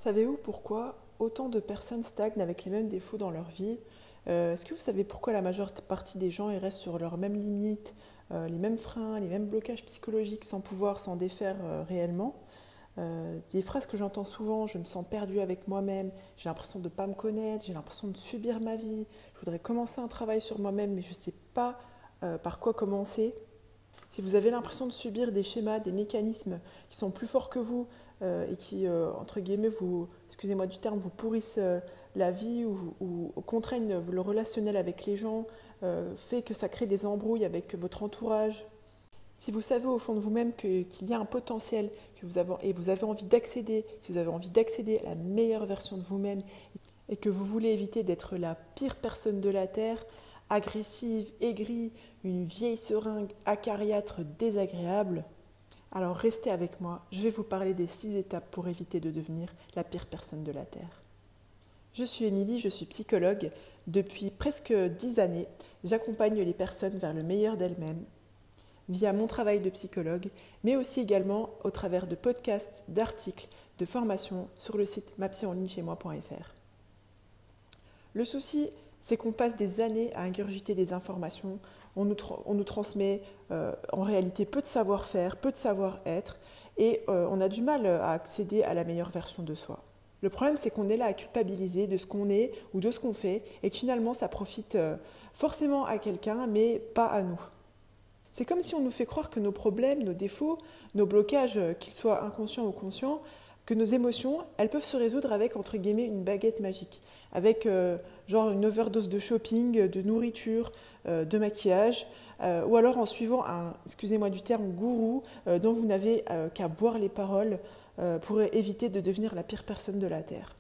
Savez-vous pourquoi autant de personnes stagnent avec les mêmes défauts dans leur vie? Est-ce que vous savez pourquoi la majeure partie des gens ils restent sur leurs mêmes limites, les mêmes freins, les mêmes blocages psychologiques sans pouvoir s'en défaire réellement? Des phrases que j'entends souvent: je me sens perdue avec moi-même, j'ai l'impression de ne pas me connaître, j'ai l'impression de subir ma vie, je voudrais commencer un travail sur moi-même mais je ne sais pas par quoi commencer. Si vous avez l'impression de subir des schémas, des mécanismes qui sont plus forts que vous et qui, entre guillemets, vous, excusez-moi du terme, vous pourrissent la vie ou contraignent le relationnel avec les gens, fait que ça crée des embrouilles avec votre entourage. Si vous savez au fond de vous-même qu'il y a un potentiel que et vous avez envie d'accéder, si vous avez envie d'accéder à la meilleure version de vous-même et que vous voulez éviter d'être la pire personne de la Terre, agressive, aigrie, une vieille seringue acariâtre désagréable, alors restez avec moi, je vais vous parler des 6 étapes pour éviter de devenir la pire personne de la Terre. Je suis Émilie, je suis psychologue. Depuis presque 10 années, j'accompagne les personnes vers le meilleur d'elles-mêmes via mon travail de psychologue, mais aussi également au travers de podcasts, d'articles, de formations sur le site mapsyenlignechaismoi.fr. Le souci, c'est qu'on passe des années à ingurgiter des informations, on nous transmet en réalité peu de savoir-faire, peu de savoir-être, et on a du mal à accéder à la meilleure version de soi. Le problème, c'est qu'on est là à culpabiliser de ce qu'on est ou de ce qu'on fait, et que finalement, ça profite forcément à quelqu'un, mais pas à nous. C'est comme si on nous fait croire que nos problèmes, nos défauts, nos blocages, qu'ils soient inconscients ou conscients, que nos émotions, elles peuvent se résoudre avec, entre guillemets, une baguette magique, avec genre une overdose de shopping, de nourriture, de maquillage, ou alors en suivant un, excusez-moi du terme, gourou, dont vous n'avez qu'à boire les paroles pour éviter de devenir la pire personne de la Terre.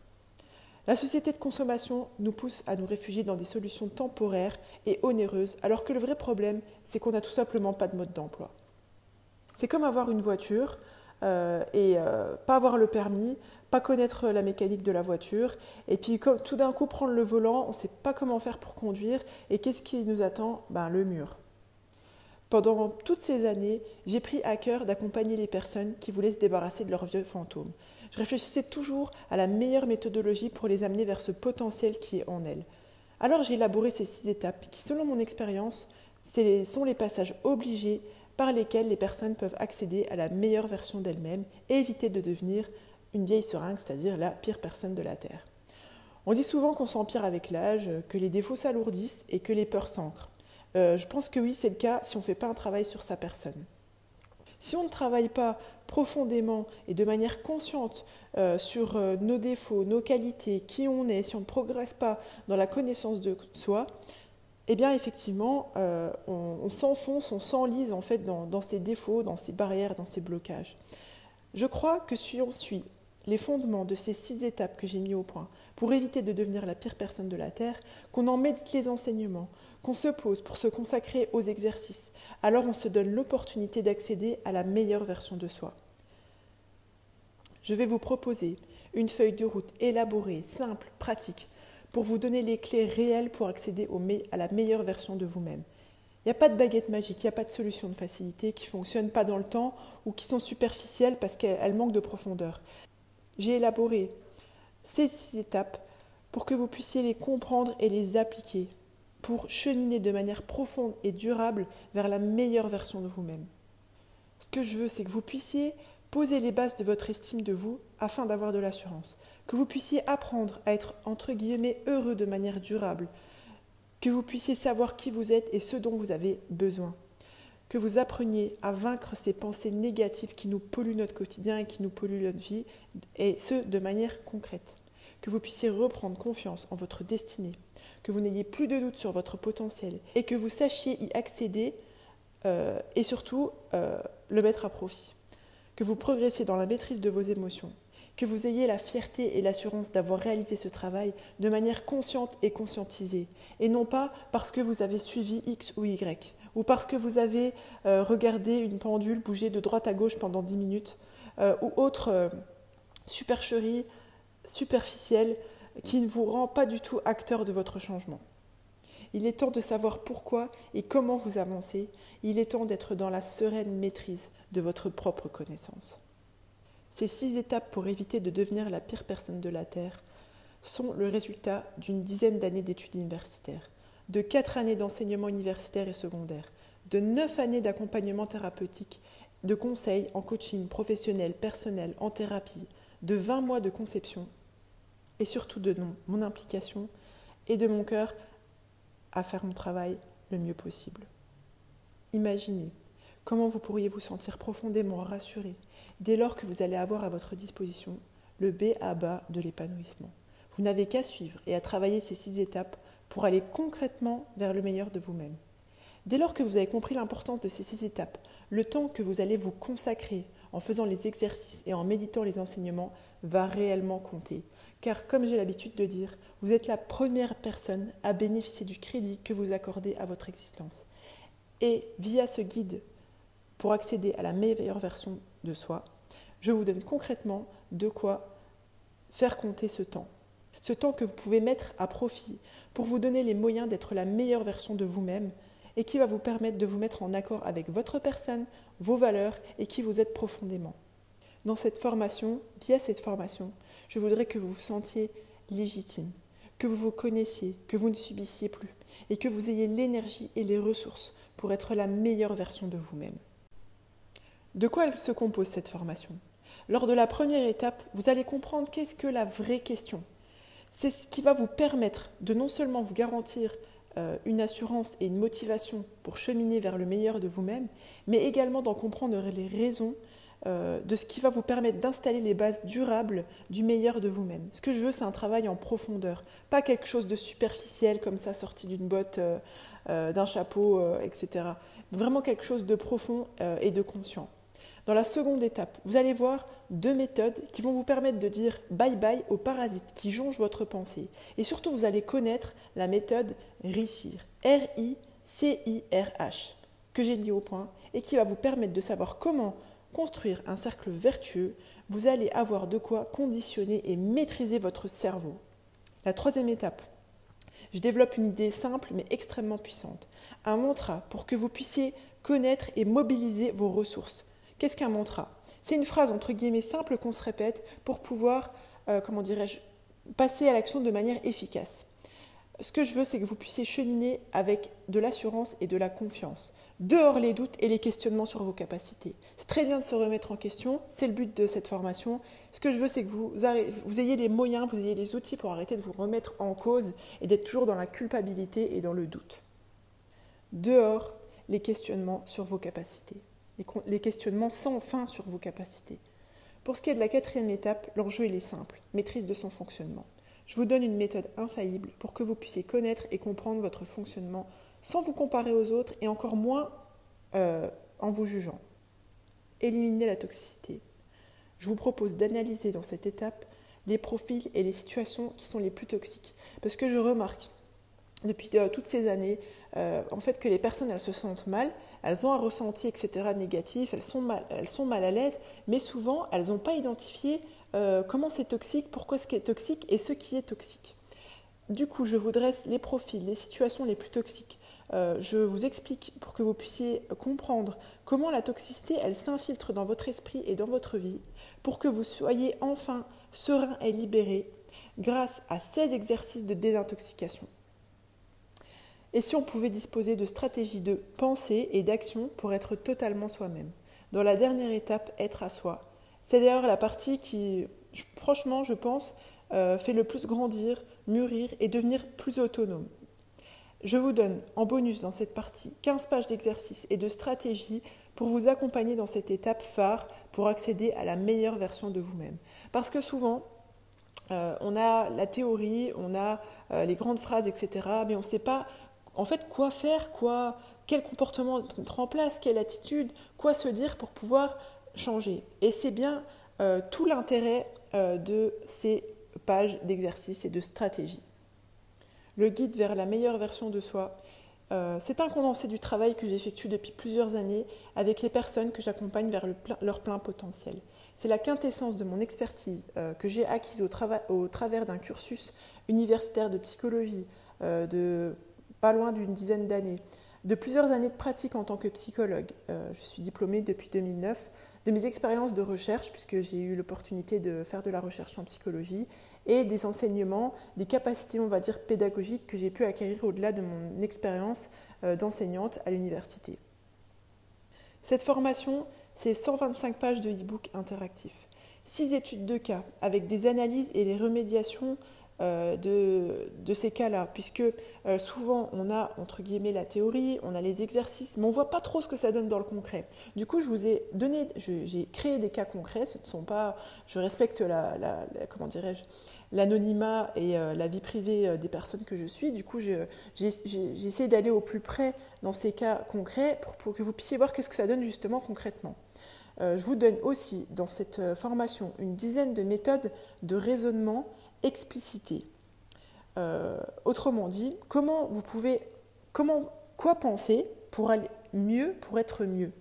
La société de consommation nous pousse à nous réfugier dans des solutions temporaires et onéreuses, alors que le vrai problème, c'est qu'on n'a tout simplement pas de mode d'emploi. C'est comme avoir une voiture et pas avoir le permis, pas connaître la mécanique de la voiture, et puis tout d'un coup prendre le volant, on ne sait pas comment faire pour conduire, et qu'est-ce qui nous attend? Le mur. Pendant toutes ces années, j'ai pris à cœur d'accompagner les personnes qui voulaient se débarrasser de leurs vieux fantômes. Je réfléchissais toujours à la meilleure méthodologie pour les amener vers ce potentiel qui est en elles. Alors j'ai élaboré ces 6 étapes qui, selon mon expérience, sont les passages obligés par lesquels les personnes peuvent accéder à la meilleure version d'elles-mêmes et éviter de devenir une vieille seringue, c'est-à-dire la pire personne de la Terre. On dit souvent qu'on s'empire avec l'âge, que les défauts s'alourdissent et que les peurs s'ancrent. Je pense que oui, c'est le cas si on ne fait pas un travail sur sa personne. Si on ne travaille pas profondément et de manière consciente sur nos défauts, nos qualités, qui on est, si on ne progresse pas dans la connaissance de soi, eh bien effectivement, on s'enfonce, on s'enlise en fait dans ces défauts, dans ces barrières, dans ces blocages. Je crois que si on suit les fondements de ces 6 étapes que j'ai mis au point pour éviter de devenir la pire personne de la Terre, qu'on en médite les enseignements, qu'on se pose pour se consacrer aux exercices, alors on se donne l'opportunité d'accéder à la meilleure version de soi. Je vais vous proposer une feuille de route élaborée, simple, pratique, pour vous donner les clés réelles pour accéder à la meilleure version de vous-même. Il n'y a pas de baguette magique, il n'y a pas de solution de facilité qui ne fonctionne pas dans le temps ou qui sont superficielles parce qu'elles manquent de profondeur. J'ai élaboré ces 6 étapes pour que vous puissiez les comprendre et les appliquer, pour cheminer de manière profonde et durable vers la meilleure version de vous-même. Ce que je veux, c'est que vous puissiez poser les bases de votre estime de vous afin d'avoir de l'assurance, que vous puissiez apprendre à être entre guillemets heureux de manière durable, que vous puissiez savoir qui vous êtes et ce dont vous avez besoin, que vous appreniez à vaincre ces pensées négatives qui nous polluent notre quotidien et qui nous polluent notre vie, et ce, de manière concrète, que vous puissiez reprendre confiance en votre destinée, que vous n'ayez plus de doute sur votre potentiel et que vous sachiez y accéder et surtout le mettre à profit, que vous progressiez dans la maîtrise de vos émotions, que vous ayez la fierté et l'assurance d'avoir réalisé ce travail de manière consciente et conscientisée, et non pas parce que vous avez suivi X ou Y, ou parce que vous avez regardé une pendule bouger de droite à gauche pendant 10 minutes, ou autre supercherie superficielle qui ne vous rend pas du tout acteur de votre changement. Il est temps de savoir pourquoi et comment vous avancez. Il est temps d'être dans la sereine maîtrise de votre propre connaissance. Ces 6 étapes pour éviter de devenir la pire personne de la Terre sont le résultat d'une dizaine d'années d'études universitaires, de 4 années d'enseignement universitaire et secondaire, de 9 années d'accompagnement thérapeutique, de conseils en coaching professionnel, personnel, en thérapie, de 20 mois de conception et surtout de mon implication et de mon cœur à faire mon travail le mieux possible. Imaginez comment vous pourriez vous sentir profondément rassuré dès lors que vous allez avoir à votre disposition le b.a.-ba de l'épanouissement. Vous n'avez qu'à suivre et à travailler ces 6 étapes pour aller concrètement vers le meilleur de vous-même. Dès lors que vous avez compris l'importance de ces 6 étapes, le temps que vous allez vous consacrer en faisant les exercices et en méditant les enseignements va réellement compter. Car comme j'ai l'habitude de dire, vous êtes la première personne à bénéficier du crédit que vous accordez à votre existence. Et via ce guide, pour accéder à la meilleure version de soi, je vous donne concrètement de quoi faire compter ce temps. Ce temps que vous pouvez mettre à profit pour vous donner les moyens d'être la meilleure version de vous-même et qui va vous permettre de vous mettre en accord avec votre personne, vos valeurs et qui vous êtes profondément. Dans cette formation, via cette formation, je voudrais que vous vous sentiez légitime, que vous vous connaissiez, que vous ne subissiez plus et que vous ayez l'énergie et les ressources pour être la meilleure version de vous-même. De quoi elle se compose cette formation ? Lors de la première étape, vous allez comprendre qu'est-ce que la vraie question. C'est ce qui va vous permettre de non seulement vous garantir une assurance et une motivation pour cheminer vers le meilleur de vous-même, mais également d'en comprendre les raisons de ce qui va vous permettre d'installer les bases durables du meilleur de vous-même. Ce que je veux, c'est un travail en profondeur, pas quelque chose de superficiel comme ça, sorti d'une botte, d'un chapeau, etc. Vraiment quelque chose de profond et de conscient. Dans la seconde étape, vous allez voir 2 méthodes qui vont vous permettre de dire bye-bye aux parasites qui jonchent votre pensée. Et surtout, vous allez connaître la méthode RICIR, R-I-C-I-R-H, que j'ai mis au point et qui va vous permettre de savoir comment construire un cercle vertueux. Vous allez avoir de quoi conditionner et maîtriser votre cerveau. La troisième étape, je développe une idée simple mais extrêmement puissante. Un mantra pour que vous puissiez connaître et mobiliser vos ressources. Qu'est-ce qu'un mantra ? C'est une phrase entre guillemets simple qu'on se répète pour pouvoir, passer à l'action de manière efficace. Ce que je veux, c'est que vous puissiez cheminer avec de l'assurance et de la confiance. Dehors les doutes et les questionnements sur vos capacités. C'est très bien de se remettre en question, c'est le but de cette formation. Ce que je veux, c'est que vous ayez les moyens, vous ayez les outils pour arrêter de vous remettre en cause et d'être toujours dans la culpabilité et dans le doute. Dehors les questionnements sur vos capacités. Les questionnements sans fin sur vos capacités. Pour ce qui est de la quatrième étape, l'enjeu il est simple, maîtrise de son fonctionnement. Je vous donne une méthode infaillible pour que vous puissiez connaître et comprendre votre fonctionnement sans vous comparer aux autres et encore moins en vous jugeant. Éliminez la toxicité. Je vous propose d'analyser dans cette étape les profils et les situations qui sont les plus toxiques. Parce que je remarque depuis toutes ces années en fait que les personnes elles se sentent mal, elles ont un ressenti etc. négatif, elles sont mal à l'aise, mais souvent elles n'ont pas identifié comment c'est toxique, pourquoi ce qui est toxique et ce qui est toxique. Du coup, je vous dresse les profils, les situations les plus toxiques. Je vous explique pour que vous puissiez comprendre comment la toxicité elle s'infiltre dans votre esprit et dans votre vie pour que vous soyez enfin serein et libéré grâce à 16 exercices de désintoxication. Et si on pouvait disposer de stratégies de pensée et d'action pour être totalement soi-même. Dans la dernière étape, être à soi. C'est d'ailleurs la partie qui, franchement, je pense, fait le plus grandir, mûrir et devenir plus autonome. Je vous donne en bonus dans cette partie 15 pages d'exercices et de stratégies pour vous accompagner dans cette étape phare pour accéder à la meilleure version de vous-même. Parce que souvent, on a la théorie, on a les grandes phrases, etc. Mais on ne sait pas en fait quoi faire, quel comportement mettre en place, quelle attitude, quoi se dire pour pouvoir changer. Et c'est bien tout l'intérêt de ces pages d'exercices et de stratégies. Le guide vers la meilleure version de soi, c'est un condensé du travail que j'effectue depuis plusieurs années avec les personnes que j'accompagne vers leur plein potentiel. C'est la quintessence de mon expertise que j'ai acquise au travers d'un cursus universitaire de psychologie, de pas loin d'une dizaine d'années, de plusieurs années de pratique en tant que psychologue. Je suis diplômée depuis 2009 de mes expériences de recherche, puisque j'ai eu l'opportunité de faire de la recherche en psychologie, et des enseignements, des capacités, on va dire, pédagogiques que j'ai pu acquérir au-delà de mon expérience d'enseignante à l'université. Cette formation, c'est 125 pages de e-book interactifs, 6 études de cas avec des analyses et les remédiations de ces cas-là, puisque souvent on a entre guillemets la théorie, on a les exercices, mais on ne voit pas trop ce que ça donne dans le concret. Du coup, j'ai créé des cas concrets. Ce ne sont pas, je respecte comment dirais-je, l'anonymat et la vie privée des personnes que je suis. Du coup, j'ai essayé d'aller au plus près dans ces cas concrets pour que vous puissiez voir qu'est-ce que ça donne justement concrètement. Je vous donne aussi dans cette formation une dizaine de méthodes de raisonnement explicitées. Autrement dit, quoi penser pour aller mieux, pour être mieux.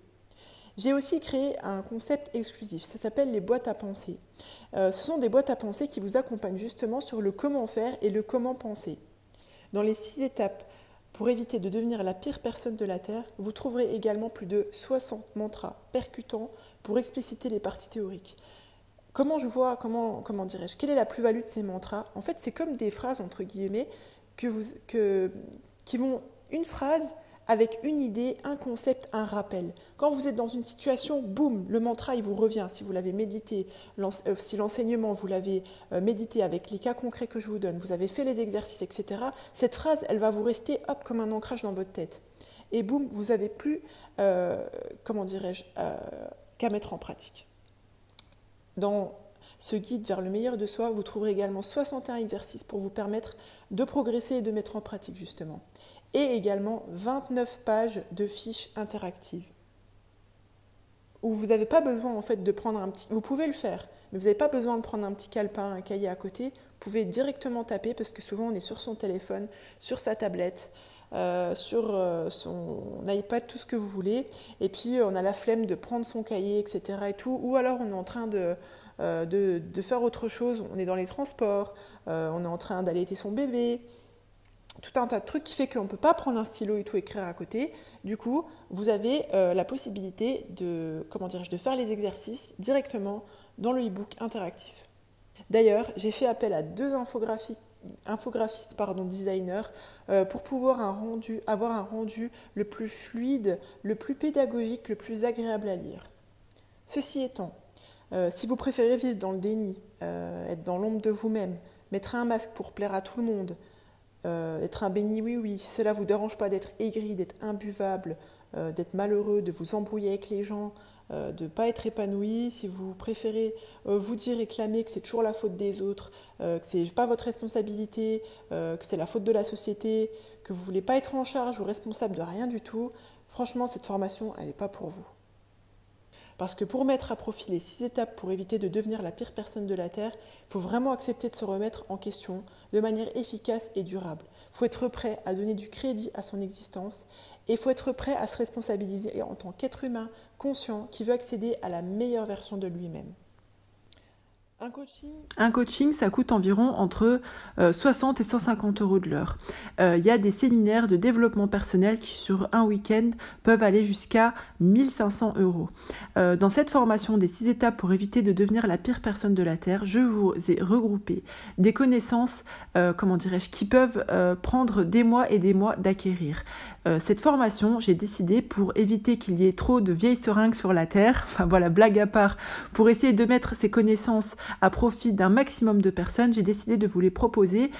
J'ai aussi créé un concept exclusif, ça s'appelle les boîtes à penser. Ce sont des boîtes à penser qui vous accompagnent justement sur le comment faire et le comment penser. Dans les 6 étapes pour éviter de devenir la pire personne de la Terre, vous trouverez également plus de 60 mantras percutants pour expliciter les parties théoriques. Comment dirais-je, quelle est la plus-value de ces mantras? En fait, c'est comme des phrases, entre guillemets, qui vont une phrase avec une idée, un concept, un rappel. Quand vous êtes dans une situation, boum, le mantra, il vous revient. Si vous l'avez médité, si l'enseignement, vous l'avez médité avec les cas concrets que je vous donne, vous avez fait les exercices, etc., cette phrase, elle va vous rester, hop, comme un ancrage dans votre tête. Et boum, vous n'avez plus, qu'à mettre en pratique. Dans ce guide vers le meilleur de soi, vous trouverez également 61 exercices pour vous permettre de progresser et de mettre en pratique justement. Et également 29 pages de fiches interactives. Où vous n'avez pas besoin en fait de prendre vous pouvez le faire, mais vous n'avez pas besoin de prendre un petit calepin, un cahier à côté. Vous pouvez directement taper parce que souvent on est sur son téléphone, sur sa tablette, sur son iPad, tout ce que vous voulez, et puis on a la flemme de prendre son cahier, etc. et tout, ou alors on est en train de faire autre chose, on est dans les transports, on est en train d'allaiter son bébé, tout un tas de trucs qui fait qu'on ne peut pas prendre un stylo et tout écrire à côté. Du coup, vous avez la possibilité de faire les exercices directement dans le e-book interactif. D'ailleurs, j'ai fait appel à 2 infographistes, designers, pour pouvoir avoir un rendu le plus fluide, le plus pédagogique, le plus agréable à lire. Ceci étant, si vous préférez vivre dans le déni, être dans l'ombre de vous-même, mettre un masque pour plaire à tout le monde, être un béni oui-oui, si cela ne vous dérange pas d'être aigri, d'être imbuvable, d'être malheureux, de vous embrouiller avec les gens, de ne pas être épanoui, si vous préférez vous dire et clamer que c'est toujours la faute des autres, que ce n'est pas votre responsabilité, que c'est la faute de la société, que vous ne voulez pas être en charge ou responsable de rien du tout, franchement, cette formation, elle n'est pas pour vous. Parce que pour mettre à profit les 6 étapes pour éviter de devenir la pire personne de la Terre, il faut vraiment accepter de se remettre en question de manière efficace et durable. Il faut être prêt à donner du crédit à son existence et il faut être prêt à se responsabiliser en tant qu'être humain conscient qui veut accéder à la meilleure version de lui-même. Un coaching, ça coûte environ entre 60 et 150 € de l'heure. Il y a des séminaires de développement personnel qui, sur un week-end, peuvent aller jusqu'à 1 500 €. Dans cette formation des 6 étapes pour éviter de devenir la pire personne de la Terre, je vous ai regroupé des connaissances qui peuvent prendre des mois et des mois d'acquérir. Cette formation, j'ai décidé, pour éviter qu'il y ait trop de vieilles seringues sur la Terre, enfin voilà, blague à part, pour essayer de mettre ces connaissances à profit d'un maximum de personnes, j'ai décidé de vous les proposer,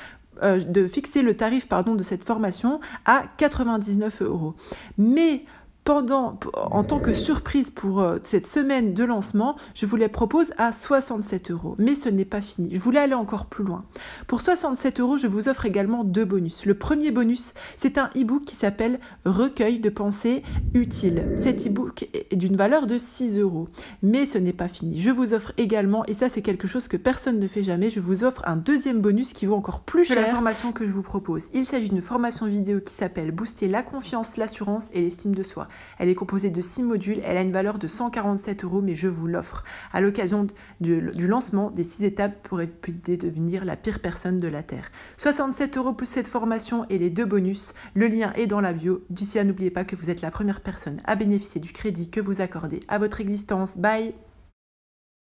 de fixer le tarif de cette formation à 99 €. Mais en tant que surprise pour cette semaine de lancement, je vous les propose à 67 €. Mais ce n'est pas fini. Je voulais aller encore plus loin. Pour 67 €, je vous offre également 2 bonus. Le premier bonus, c'est un e-book qui s'appelle « Recueil de pensées utiles ». Cet e-book est d'une valeur de 6 €. Mais ce n'est pas fini. Je vous offre également, et ça c'est quelque chose que personne ne fait jamais, je vous offre un deuxième bonus qui vaut encore plus cher que la formation que je vous propose. Il s'agit d'une formation vidéo qui s'appelle « Booster la confiance, l'assurance et l'estime de soi ». Elle est composée de 6 modules. Elle a une valeur de 147 €, mais je vous l'offre à l'occasion du lancement des 6 étapes pour éviter de devenir la pire personne de la Terre. 67 € plus cette formation et les 2 bonus. Le lien est dans la bio. D'ici là, n'oubliez pas que vous êtes la première personne à bénéficier du crédit que vous accordez à votre existence. Bye!